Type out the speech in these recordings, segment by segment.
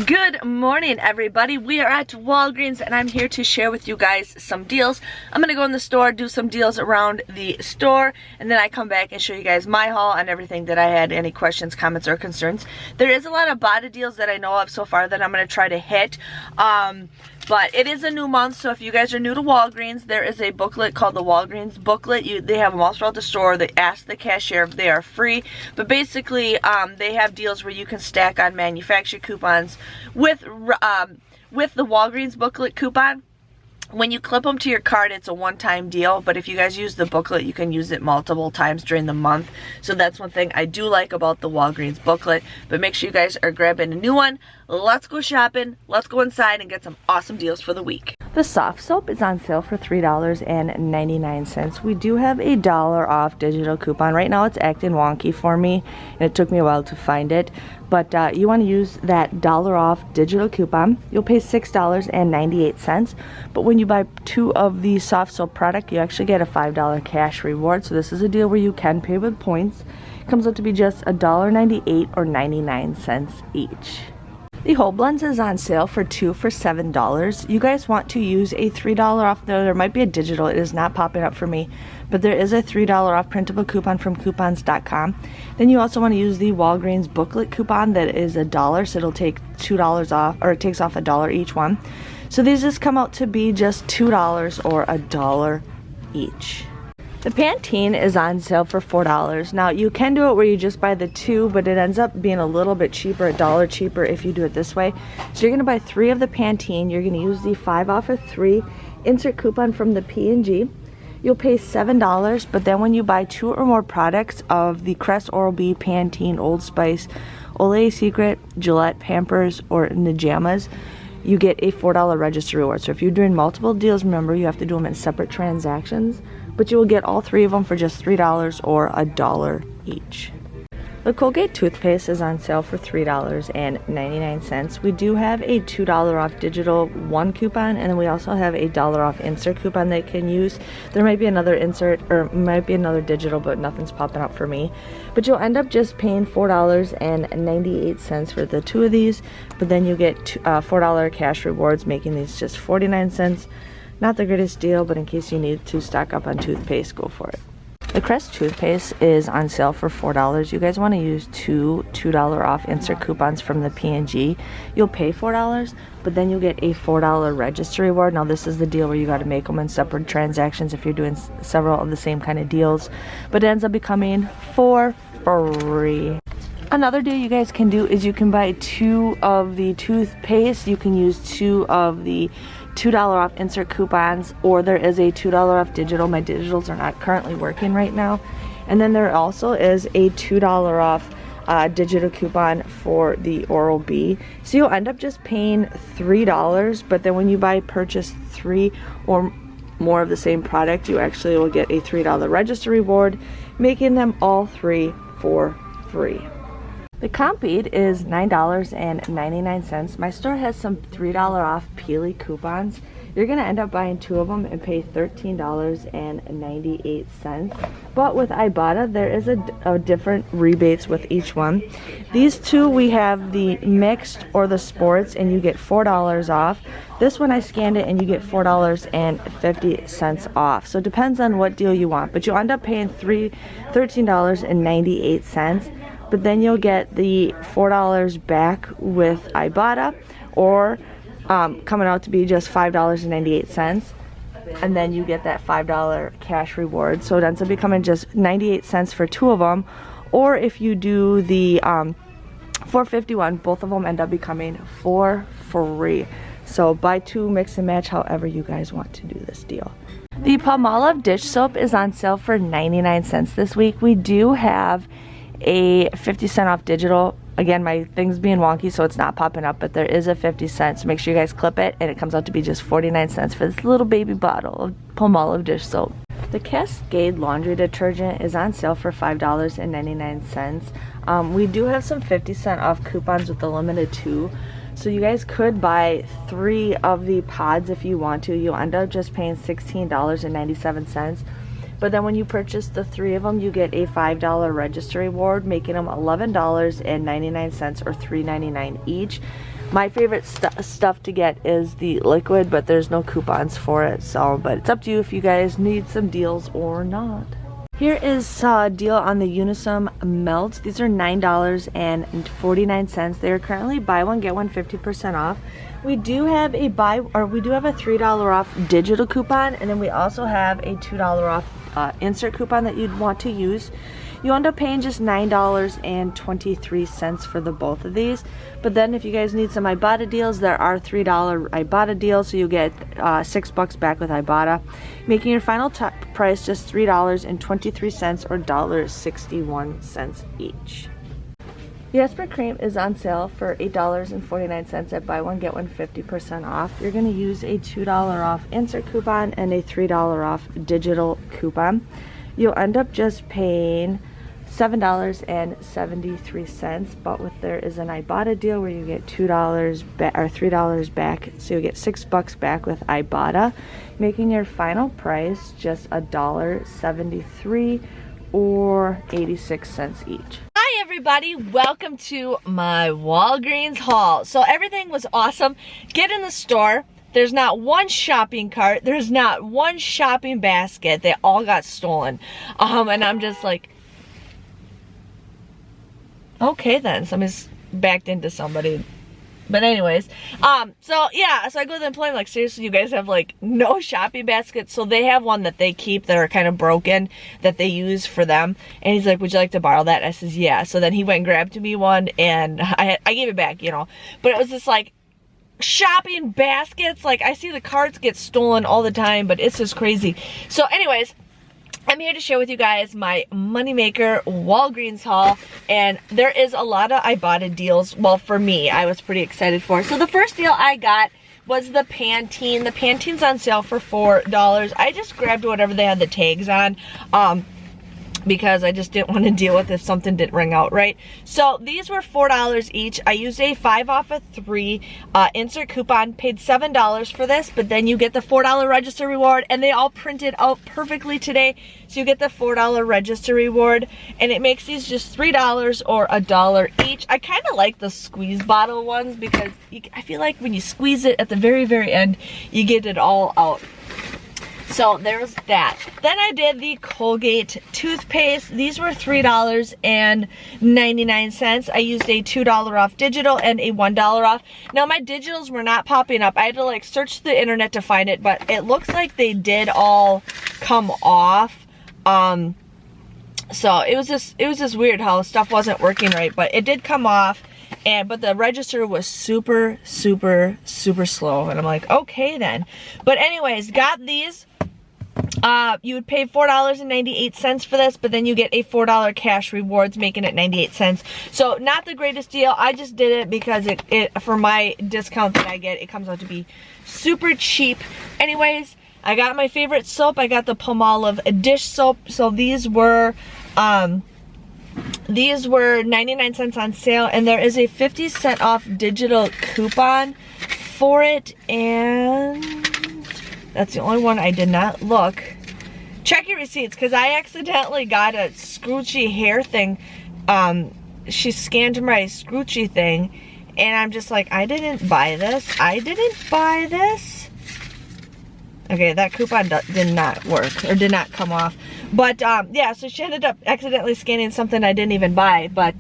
Good morning, everybody. We are at Walgreens and I'm here to share with you guys some deals. I'm gonna go in the store, do some deals around the store, and then I come back and show you guys my haul on everything that I had, any questions, comments, or concerns. There is a lot of Ibotta deals that I know of so far that I'm gonna try to hit. But it is a new month, so if you guys are new to Walgreens, there is a booklet called the Walgreens booklet. They have them all throughout the store. They ask the cashier if they are free. But basically, they have deals where you can stack on manufacturer coupons with the Walgreens booklet coupon. When you clip them to your card, it's a one-time deal, but if you guys use the booklet, you can use it multiple times during the month. So that's one thing I do like about the Walgreens booklet, but make sure you guys are grabbing a new one. Let's go shopping, let's go inside and get some awesome deals for the week. The Softsoap is on sale for $3.99. We do have a $1 off digital coupon. Right now it's acting wonky for me, and it took me a while to find it. But you want to use that $1 off digital coupon. You'll pay $6.98. But when you buy 2 of the Softsoap product, you actually get a $5 cash reward. So this is a deal where you can pay with points. It comes out to be just $1.98 or 99 cents each. The whole blends is on sale for 2 for $7. You guys want to use a $3 off, though there might be a digital, it is not popping up for me, but there is a $3 off printable coupon from coupons.com. Then you also want to use the Walgreens booklet coupon that is $1, so it'll take $2 off, or it takes off $1 each one. So these just come out to be just $2 or $1 each. The Pantene is on sale for $4. Now you can do it where you just buy the 2, but it ends up being a little bit cheaper, $1 cheaper if you do it this way. So you're going to buy 3 of the Pantene. You're going to use the 5 off of 3 insert coupon from the P&G. You'll pay $7, but then when you buy 2 or more products of the Crest, Oral-B, Pantene, Old Spice, Olay Secret, Gillette, Pampers, or Nijamas, you get a $4 register reward. So if you're doing multiple deals, remember you have to do them in separate transactions, but you will get all 3 of them for just $3 or $1 each. The Colgate toothpaste is on sale for $3.99. We do have a $2 off digital 1 coupon, and then we also have a $1 off insert coupon that you can use. There might be another insert, or might be another digital, but nothing's popping up for me. But you'll end up just paying $4.98 for the 2 of these, but then you get $4 cash rewards, making these just 49 cents. Not the greatest deal, but in case you need to stock up on toothpaste, go for it. The Crest toothpaste is on sale for $4. You guys want to use 2 $2 off insert coupons from the P&G. You'll pay $4, but then you'll get a $4 register reward. Now this is the deal where you got to make them in separate transactions if you're doing several of the same kind of deals, but it ends up becoming for free. Another deal you guys can do is you can buy 2 of the toothpaste. You can use 2 of the $2 off insert coupons, or there is a $2 off digital. My digitals are not currently working right now. And then there also is a $2 off digital coupon for the Oral-B. So you'll end up just paying $3, but then when you purchase 3 or more of the same product, you actually will get a $3 register reward, making them all 3 for free. The Compeed is $9.99. My store has some $3 off Peely coupons. You're going to end up buying 2 of them and pay $13.98. But with Ibotta, there is a different rebates with each one. These 2, we have the mixed or the sports, and you get $4 off. This one I scanned it and you get $4.50 off. So it depends on what deal you want, but you'll end up paying $13.98. But then you'll get the $4 back with Ibotta, or coming out to be just $5.98, and then you get that $5 cash reward. So it ends up becoming just 98 cents for 2 of them, or if you do the $4.51, both of them end up becoming for free. So buy 2, mix and match however you guys want to do this deal. The Palmolive dish soap is on sale for 99 cents this week. We do have a 50-cent off digital. Again, my thing's being wonky, so it's not popping up, but there is a 50 cents. So make sure you guys clip it, and it comes out to be just 49 cents for this little baby bottle of Palmolive dish soap. The Cascade laundry detergent is on sale for $5.99. We do have some 50-cent off coupons with the limited 2. So you guys could buy 3 of the pods if you want to. You'll end up just paying $16.97. But then when you purchase the 3 of them, you get a $5 register reward, making them $11.99 or $3.99 each. My favorite stuff to get is the liquid, but there's no coupons for it, so but it's up to you if you guys need some deals or not. Here is a deal on the Unisom melts. These are $9.49. They are currently buy one get one 50% off. We do have a $3 off digital coupon, and then we also have a $2 off insert coupon that you'd want to use. You end up paying just $9.23 for the both of these. But then if you guys need some Ibotta deals, there are $3 Ibotta deals, so you get $6 back with Ibotta, making your final price just $3.23 or $1.61 each. The Aspercreme is on sale for $8.49 at buy one get one 50% off. You're going to use a $2 off insert coupon and a $3 off digital coupon. You'll end up just paying $7.73, but there is an Ibotta deal where you get $2 back or $3 back, so you get $6 back with Ibotta, making your final price just $1.73 or 86 cents each. Hi everybody, welcome to my Walgreens haul. So everything was awesome. Get in the store. There's not one shopping cart. There's not one shopping basket. They all got stolen. And I'm just like, okay then, somebody's backed into somebody. But anyways, so yeah, so I go to the employee, like, seriously, you guys have like no shopping baskets? So they have one that they keep that are kind of broken that they use for them. And he's like, would you like to borrow that? I says, yeah. So then he went and grabbed me one, and I gave it back, you know. But it was just like, shopping baskets, like I see the carts get stolen all the time, but it's just crazy. So anyways, I'm here to share with you guys my Moneymaker Walgreens haul, and there is a lot of Ibotta deals. Well, for me, I was pretty excited for. So the first deal I got was the Pantene. The Pantene's on sale for $4. I just grabbed whatever they had the tags on, because I just didn't want to deal with if something didn't ring out right. So these were $4 each. I used a 5 off of 3 insert coupon, paid $7 for this, but then you get the $4 register reward, and they all printed out perfectly today. So you get the $4 register reward, and it makes these just $3 or $1 each. I kind of like the squeeze bottle ones because I feel like when you squeeze it at the very, very end, you get it all out. So there was that. Then I did the Colgate toothpaste. These were $3.99. I used a $2 off digital and a $1 off. Now my digitals were not popping up. I had to like search the internet to find it, but it looks like they did all come off. So it was just weird how stuff wasn't working right, but it did come off. But the register was super, super, super slow. And I'm like, okay then. But anyways, got these. You would pay $4.98 for this, but then you get a $4 cash rewards, making it 98 cents. So not the greatest deal. I just did it because it for my discount that I get, it comes out to be super cheap. Anyways, I got my favorite soap. I got the Palmolive dish soap. So these were 99 cents on sale, and there is a 50% off digital coupon for it, and that's the only one I did not look. Check your receipts, because I accidentally got a Scroochy hair thing. She scanned my Scroochy thing, and I'm just like, I didn't buy this. I didn't buy this. Okay, that coupon did not work, or did not come off. But yeah, so she ended up accidentally scanning something I didn't even buy, but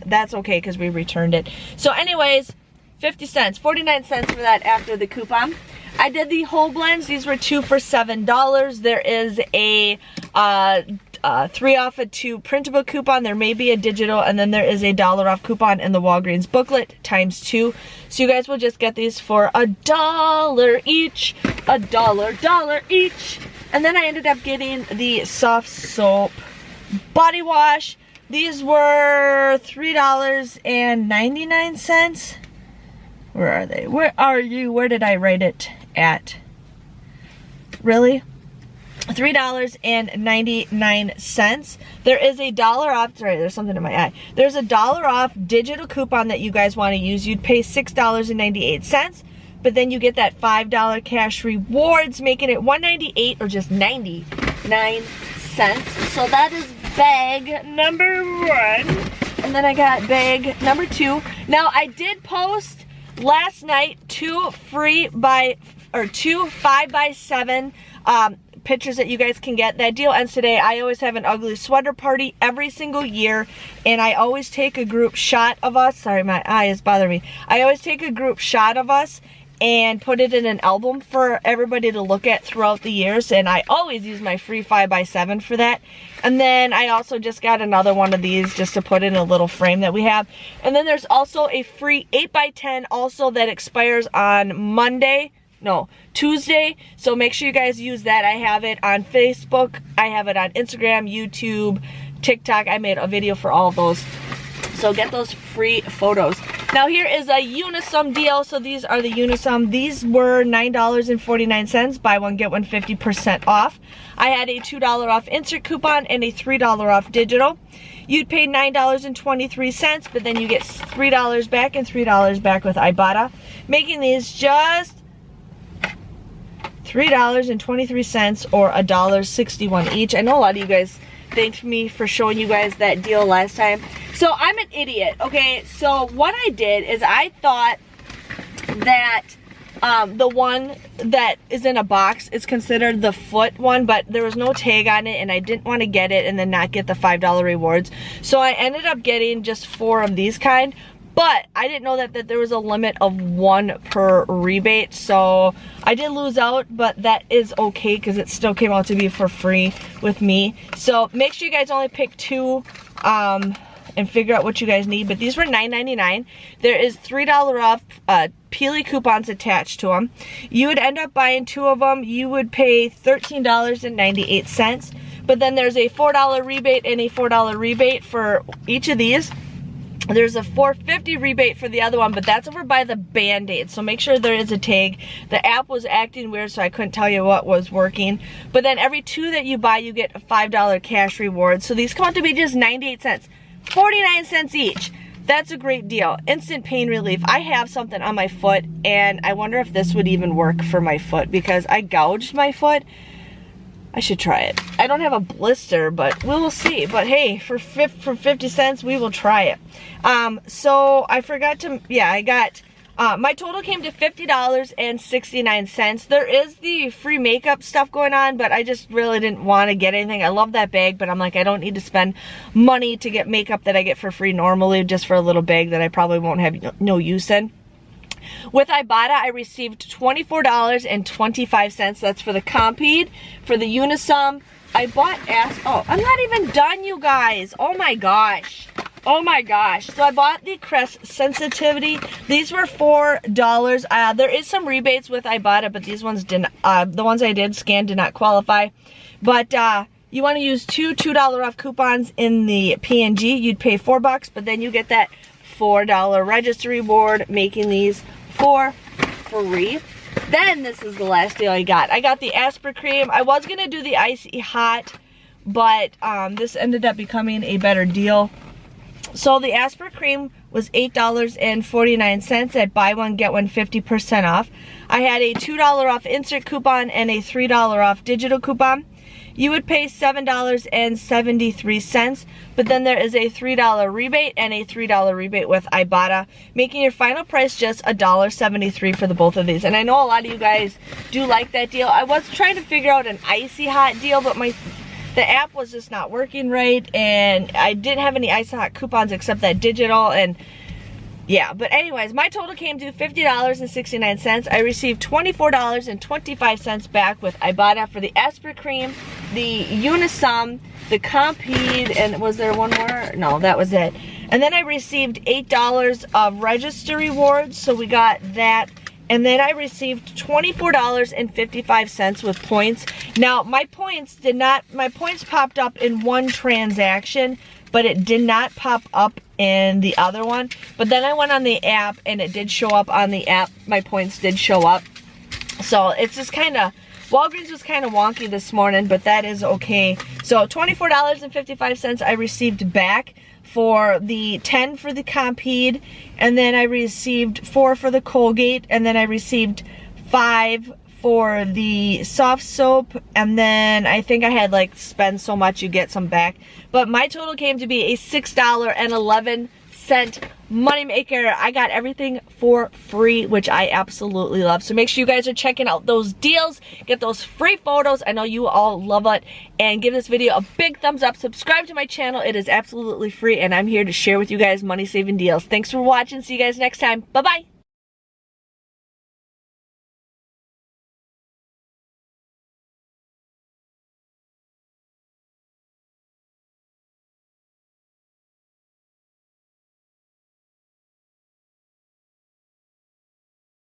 that's okay because we returned it. So anyways, 50 cents, 49 cents for that after the coupon. I did the whole blends. These were 2 for $7. There is a 3 off of 2 printable coupon. There may be a digital, and then there is a $1 off coupon in the Walgreens booklet times 2. So you guys will just get these for $1 each, $1 each. And then I ended up getting the Softsoap body wash. These were $3.99. Where are they? Where are you? Where did I write it at? Really? $3.99. There is a $1 off. Sorry, there's something in my eye. There's a $1 off digital coupon that you guys want to use. You'd pay $6.98, but then you get that $5 cash rewards, making it $1.98 or just 99 cents. So that is bag number 1, and then I got bag number 2. Now I did post last night, two 5x7 pictures that you guys can get. That deal ends today. I always have an ugly sweater party every single year, and I always take a group shot of us. Sorry, my eye is bothering me. I always take a group shot of us and put it in an album for everybody to look at throughout the years, and I always use my free 5x7 for that. And then I also just got another one of these just to put in a little frame that we have. And then there's also a free 8x10 also that expires on Tuesday, so make sure you guys use that. I have it on Facebook, I have it on Instagram, YouTube, TikTok. I made a video for all of those, so get those free photos. Now here is a Unisom deal. So these are the Unisom. These were $9.49, buy one get one 50% off. I had a $2 off insert coupon and a $3 off digital. You'd pay $9.23, but then you get $3 back and $3 back with Ibotta, making these just $3.23 or $1.61 each. I know a lot of you guys thanked me for showing you guys that deal last time. So I'm an idiot, okay? So what I did is I thought that the one that is in a box is considered the foot one, but there was no tag on it and I didn't want to get it and then not get the $5 rewards. So I ended up getting just 4 of these kind. But I didn't know that there was a limit of 1 per rebate, so I did lose out, but that is okay because it still came out to be for free with me. So make sure you guys only pick 2 and figure out what you guys need. But these were $9.99. There is $3 off Peely coupons attached to them. You would end up buying 2 of them. You would pay $13.98. But then there's a $4 rebate and a $4 rebate for each of these. There's a $4.50 rebate for the other one, but that's over by the Band-Aid, so make sure there is a tag. The app was acting weird, so I couldn't tell you what was working. But then every 2 that you buy, you get a $5 cash reward. So these come out to be just 98 cents, 49 cents each. That's a great deal. Instant pain relief. I have something on my foot, and I wonder if this would even work for my foot because I gouged my foot. I should try it. I don't have a blister, but we will see. But hey, for 50 cents, we will try it. So I forgot to, I got, my total came to $50.69. There is the free makeup stuff going on, but I just really didn't want to get anything. I love that bag, but I'm like, I don't need to spend money to get makeup that I get for free normally just for a little bag that I probably won't have no use in. With Ibotta, I received $24.25. That's for the Compeed, for the Unisom. I bought I'm not even done, you guys. Oh my gosh. Oh my gosh. So I bought the Crest sensitivity. These were $4. There is some rebates with Ibotta, but these ones didn't. The ones I did scan did not qualify. But you want to use 2 $2 off coupons in the PNG. You'd pay $4, but then you get that $4 register reward, making these for free. Then this is the last deal I got. I got the Aspercreme. I was gonna do the Icy Hot, but this ended up becoming a better deal. So the Aspercreme was $8.49 at buy one get one 50% off. I had a $2 off insert coupon and a $3 off digital coupon. You would pay $7.73, but then there is a $3 rebate and a $3 rebate with Ibotta, making your final price just $1.73 for the both of these. And I know a lot of you guys do like that deal. I was trying to figure out an Icy Hot deal, but the app was just not working right, and I didn't have any Icy Hot coupons except that digital, and yeah, but anyways, my total came to $50.69. I received $24.25 back with Ibotta for the Aspercreme, the Unisom, the Compeed, and was there one more? No, that was it. And then I received $8 of register rewards, so we got that. And then I received $24.55 with points. Now, my points popped up in one transaction, but it did not pop up in the other one. But then I went on the app and it did show up on the app. My points did show up. So it's just kind of, Walgreens was kind of wonky this morning, but that is okay. So $24.55 I received back for the 10 for the Compeed, and then I received 4 for the Colgate, and then I received 5 for the Softsoap, and then I think I had like spend so much you get some back. But my total came to be a $6.11 Moneymaker. I got everything for free, which I absolutely love. So make sure you guys are checking out those deals. Get those free photos. I know you all love it. And give this video a big thumbs up. Subscribe to my channel. It is absolutely free, and I'm here to share with you guys money saving deals. Thanks for watching. See you guys next time. Bye-bye.